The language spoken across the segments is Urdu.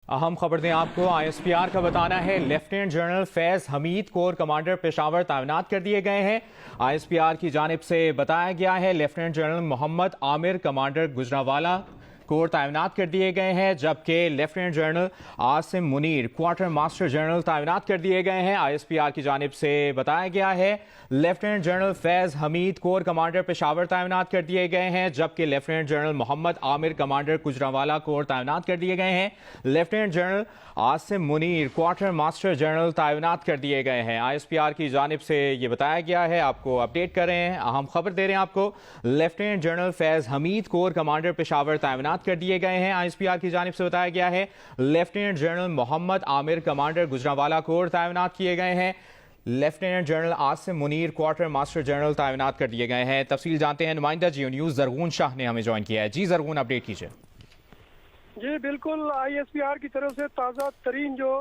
اہم خبر دیں آپ کو، آئی ایس پی آر کا بتانا ہے لیفٹیننٹ جنرل فیض حمید کور کمانڈر پشاور تعینات کر دیے گئے ہیں۔ آئی ایس پی آر کی جانب سے بتایا گیا ہے لیفٹیننٹ جنرل محمد عامر کمانڈر گجرانوالہ کور تعینات کر دیے گئے ہیں، جبکہ lieutenant general Asim Munir quarter master general تعینات کر دیے گئے ہیں۔ آئی ایس پی آر کی جانب سے بتایا گیا ہے لیفٹیننٹ جنرل فیض حمید کور کمانڈر پشاور تعینات کر دیے گئے ہیں، جبکہ لیفٹیننٹ جنرل محمد عامر کمانڈر گجرانوالہ کور تعینات کر دیے گئے ہیں۔ Lieutenant general Asim Munir quarter master general تعینات کر دیے گئے ہیں۔ آئی ایس پی آر کی جانب سے یہ بتایا گیا ہے، آپ کو اپڈیٹ کر رہے ہیں، اہم خبر دے رہے ہیں آپ کو، لیفٹیننٹ جنرل فیض حمید کور کمانڈر پشاور تعینات کر دیے گئے ہیں۔ آئی ایس پی آر کی جانب سے بتایا گیا ہے لیفٹیننٹ جنرل محمد عامر کمانڈر گجرانوالہ کور تعینات کیے گئے ہیں۔ Lieutenant general Asim Munir quarter master general تعینات کر دیے گئے ہیں۔ تفصیل جانتے ہیں، نمائندہ جیو نیوز زرغون شاہ نے ہمیں جوائن کیا ہے۔ جی زرغون، اپڈیٹ کیجیے۔ جی بالکل، آئی ایس پی آر کی طرف سے تازہ ترین جو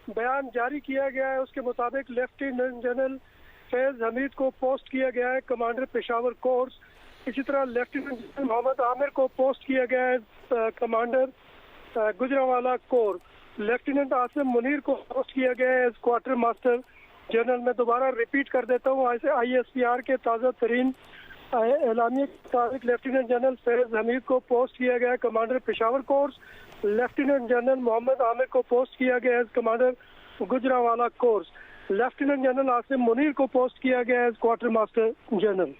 بیان جاری کیا گیا ہے اس کے مطابق لیفٹیننٹ جنرل فیض حمید کو پوسٹ کیا گیا ہے کمانڈر پشاور کورس۔ اسی طرح لیفٹیننٹ جنرل محمد عامر کو پوسٹ کیا گیا ہے کمانڈر گجرانوالہ کور۔ لیفٹیننٹ عاصم منیر کو پوسٹ کیا گیا ہے کوارٹر ماسٹر جنرل۔ میں دوبارہ ریپیٹ کر دیتا ہوں، آئی ایس پی آر کے تازہ ترین اعلامیے کے مطابق لیفٹیننٹ جنرل فیض حمید کو پوسٹ کیا گیا ہے commander Peshawar corps. Lieutenant general Muhammad Amir کو پوسٹ کیا گیا ہے commander Gujranwala corps. Lieutenant general Asim Munir کو پوسٹ کیا گیا ہے کوارٹر ماسٹر جنرل۔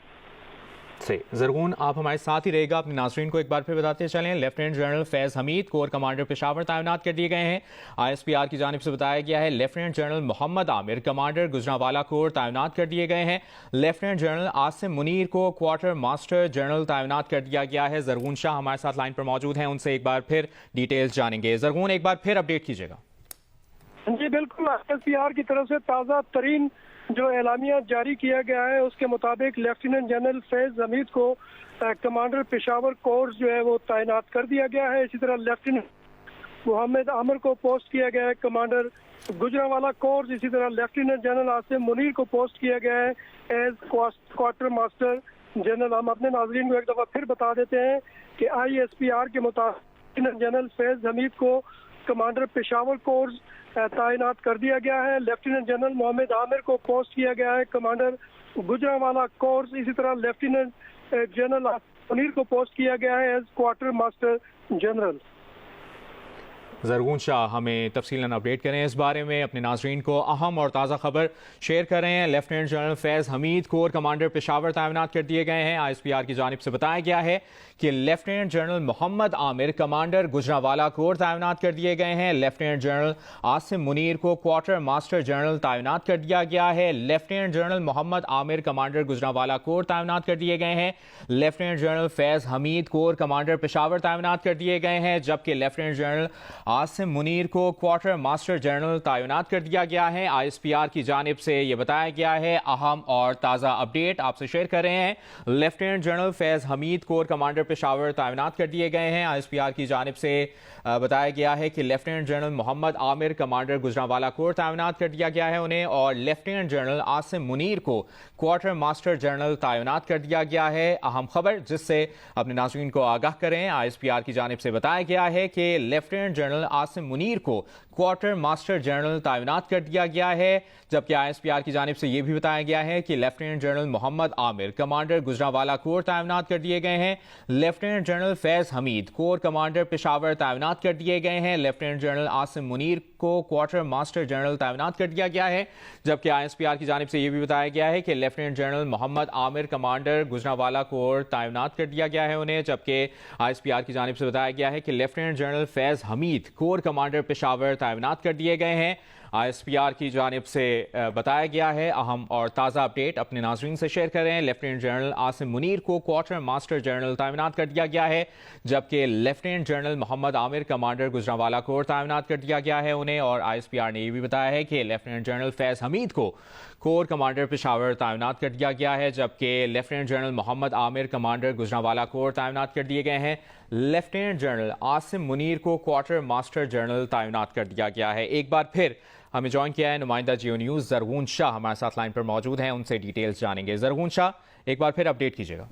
سے زرغون، آپ ہمارے ساتھ ہی رہے گا، اپنے ناظرین کو ایک بار پھر بتاتے چلیں، لیفٹیننٹ جنرل فیض حمید کور کمانڈر پشاور تعینات کر دیے گئے ہیں۔ آئی ایس پی آر کی جانب سے بتایا گیا ہے لیفٹیننٹ جنرل محمد عامر کمانڈر گجرانوالہ کور تعینات کر دیے گئے ہیں۔ لیفٹیننٹ جنرل عاصم منیر کو کوارٹر ماسٹر جنرل تعینات کر دیا گیا ہے۔ زرغون شاہ ہمارے ساتھ لائن پر موجود ہیں، ان سے ایک بار پھر ڈیٹیلز جانیں گے۔ زرغون، ایک بار پھر اپڈیٹ کیجیے گا۔ جی بالکل، آئی ایس پی آر کی طرف سے تازہ ترین جو اعلامیہ جاری کیا گیا ہے اس کے مطابق لیفٹیننٹ جنرل فیض حمید کو کمانڈر پشاور کورس جو ہے وہ تعینات کر دیا گیا ہے۔ اسی طرح لیفٹیننٹ محمد عامر کو پوسٹ کیا گیا ہے کمانڈر گجرانوالہ کورس۔ اسی طرح لیفٹیننٹ جنرل عاصم منیر کو پوسٹ کیا گیا ہے ایز کوارٹر ماسٹر جنرل۔ ہم اپنے ناظرین کو ایک دفعہ پھر بتا دیتے ہیں کہ آئی ایس پی آر کے مطابق لیفٹیننٹ جنرل فیض حمید کو کمانڈر پشاور کورس تعینات کر دیا گیا ہے۔ لیفٹیننٹ جنرل محمد عامر کو پوسٹ کیا گیا ہے کمانڈر گجرانوالہ کورس۔ اسی طرح لیفٹیننٹ جنرل منیر کو پوسٹ کیا گیا ہے as quarter master general. Zarghoon Shah ہمیں تفصیلاً اپڈیٹ کریں اس بارے میں، اپنے ناظرین کو اہم اور تازہ خبر شیئر کر رہے ہیں۔ لیفٹیننٹ جنرل فیض حمید کور کمانڈر پشاور تعینات کر دیے گئے ہیں۔ آئی ایس پی آر کی جانب سے بتایا گیا ہے کہ لیفٹیننٹ جنرل محمد عامر کمانڈر گجرانوالہ کور تعینات کر دیے گئے ہیں۔ لیفٹیننٹ جنرل عاصم منیر کو کوارٹر ماسٹر جنرل تعینات کر دیا گیا ہے۔ لیفٹیننٹ جنرل محمد عامر کمانڈر گجرانوالہ کور تعینات کر دیے گئے ہیں۔ لیفٹیننٹ جنرل فیض حمید کور کمانڈر پشاور تعینات کر دیے گئے ہیں، جبکہ لیفٹیننٹ جنرل عاصم منیر کو کوارٹر ماسٹر جنرل تعینات کر دیا گیا ہے۔ آئی ایس پی آر کی جانب سے یہ بتایا گیا ہے، اہم اور تازہ اپڈیٹ آپ سے شیئر کر رہے ہیں۔ لیفٹیننٹ جنرل فیض حمید کور کمانڈر پشاور تعینات کر دیے گئے ہیں۔ آئی ایس پی آر کی جانب سے بتایا گیا ہے کہ لیفٹیننٹ جنرل محمد عامر کمانڈر گجرانوالہ کور تعینات کر دیا گیا ہے انہیں، اور لیفٹیننٹ جنرل عاصم منیر کو کوارٹر ماسٹر جنرل تعینات کر دیا گیا ہے۔ اہم خبر جس سے اپنے ناظرین کو آگاہ کریں، آئی ایس پی آر کی جانب سے بتایا گیا ہے کہ لیفٹیننٹ جنرل عاصم منیر کو کوارٹر ماسٹر جنرل تعینات کر دیا گیا ہے، جبکہ آئی ایس پی آر کی جانب سے یہ بھی بتایا گیا ہے کہ لیفٹیننٹ جنرل محمد عامر کمانڈر گجرانوالہ کور تعینات کر دیے گئے ہیں۔ لیفٹیننٹ جنرل فیض حمید کور کمانڈر پشاور تعینات کر دیے گئے ہیں۔ لیفٹیننٹ جنرل عاصم منیر کو کوارٹر ماسٹر جنرل تعینات کر دیا گیا ہے، جبکہ آئی ایس پی آر کی جانب سے یہ بھی بتایا گیا ہے کہ لیفٹیننٹ جنرل محمد عامر کمانڈر گجرانوالہ کور تعینات کر دیا گیا ہے انہیں، جبکہ آئی ایس پی آر کی جانب سے بتایا گیا ہے کہ لیفٹیننٹ جنرل فیض حمید کور کمانڈر پشاور تعینات کر دیے گئے ہیں۔ آئی ایس پی آر کی جانب سے بتایا گیا ہے، اہم اور تازہ اپڈیٹ اپنے ناظرین سے شیئر کریں۔ لیفٹیننٹ جنرل عاصم منیر کو کوارٹر ماسٹر جنرل تعینات کر دیا گیا ہے، جبکہ لیفٹیننٹ جنرل محمد عامر کمانڈر گجرانوالہ کور تعینات کر دیا گیا ہے انہیں، اور آئی ایس پی آر نے یہ بھی بتایا ہے کہ لیفٹیننٹ جنرل فیض حمید کو کور کمانڈر پشاور تعینات کر دیا گیا ہے، جبکہ لیفٹیننٹ جنرل محمد عامر کمانڈر گجرانوالہ کور تعینات کر دیے گئے ہیں۔ لیفٹیننٹ جنرل عاصم منیر کو کوارٹر ماسٹر جنرل تعینات کر دیا گیا ہے۔ ایک بار پھر ہمیں جوائن کیا ہے نمائندہ جیو نیوز زرغون شاہ ہمارے ساتھ لائن پر موجود ہیں، ان سے ڈیٹیلز جانیں گے۔ زرغون شاہ، ایک بار پھر اپڈیٹ کیجیے گا۔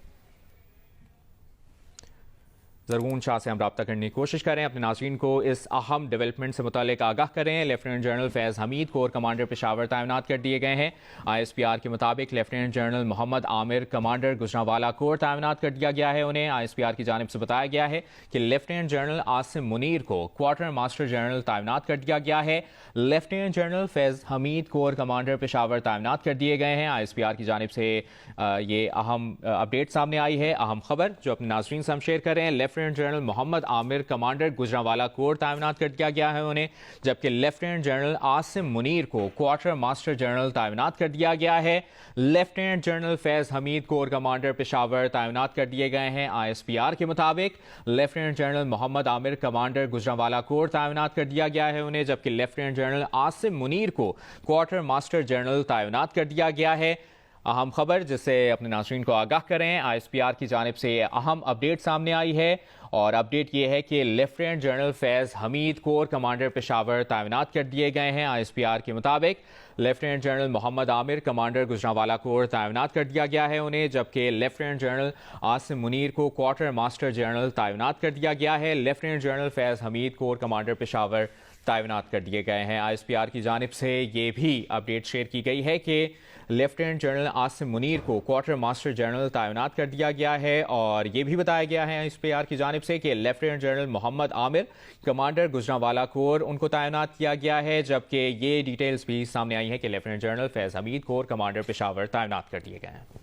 زرغون شاہ سے ہم رابطہ کرنے کی کوشش کریں، اپنے ناظرین کو اس اہم ڈیولپمنٹ سے متعلق آگاہ کریں۔ لیفٹیننٹ جنرل فیض حمید کور کمانڈر پشاور تعینات کر دیے گئے ہیں۔ ISPR کے مطابق لیفٹیننٹ جنرل محمد عامر کمانڈر گجرانوالہ کور تعینات کر دیا گیا ہے انہیں۔ ISPR کی جانب سے بتایا گیا ہے کہ لیفٹیننٹ جنرل عاصم منیر کو کوارٹر ماسٹر جنرل تعینات کر دیا گیا ہے۔ لیفٹیننٹ جنرل فیض حمید کور کمانڈر پشاور تعینات کر دیے گئے ہیں۔ ISPR کی جانب سے یہ اہم اپڈیٹ سامنے آئی ہے، اہم خبر جو اپنے ناظرین سے ہم شیئر کریں۔ لیفٹیننٹ جنرل محمد عامر کمانڈر گجرانوالہ کور تعینات کر دیا گیا ہے انہیں، جبکہ لیفٹیننٹ جنرل عاصم منیر کو کوارٹر ماسٹر جنرل تعینات کر دیا گیا ہے۔ لیفٹیننٹ جنرل فیض حمید کور کمانڈر پشاور تعینات کر دیے گئے ہیں۔ ISPR کے مطابق لیفٹیننٹ جنرل محمد عامر کمانڈر گجرانوالہ کور تعینات کر دیا گیا ہے انہیں، جبکہ لیفٹیننٹ جنرل عاصم منیر کو کوارٹر ماسٹر جنرل تعینات کر دیا گیا ہے۔ اہم خبر جس سے اپنے ناظرین کو آگاہ کریں، ISPR کی جانب سے اہم اپڈیٹ سامنے آئی ہے، اور اپڈیٹ یہ ہے کہ لیفٹیننٹ جنرل فیض حمید کور کمانڈر پشاور تعینات کر دیے گئے ہیں۔ ISPR کے مطابق لیفٹیننٹ جنرل محمد عامر کمانڈر گجرانوالہ کور تعینات کر دیا گیا ہے انہیں، جبکہ لیفٹیننٹ جنرل عاصم منیر کو کوارٹر ماسٹر جنرل تعینات کر دیا گیا ہے۔ لیفٹیننٹ جنرل فیض حمید کور کمانڈر پشاور تعینات کر دیے گئے ہیں۔ ISPR کی جانب سے یہ بھی اپڈیٹ شیئر کی گئی ہے کہ لیفٹیننٹ جنرل عاصم منیر کو کوارٹر ماسٹر جنرل تعینات کر دیا گیا ہے، اور یہ بھی بتایا گیا ہے ISPR کی جانب سے کہ لیفٹیننٹ جنرل محمد عامر کمانڈر گجرانوالہ کور ان کو تعینات کیا گیا ہے، جبکہ یہ ڈیٹیلز بھی سامنے آئی ہیں کہ لیفٹیننٹ جنرل فیض حمید کور کمانڈر پشاور تعینات کر دیے گئے ہیں۔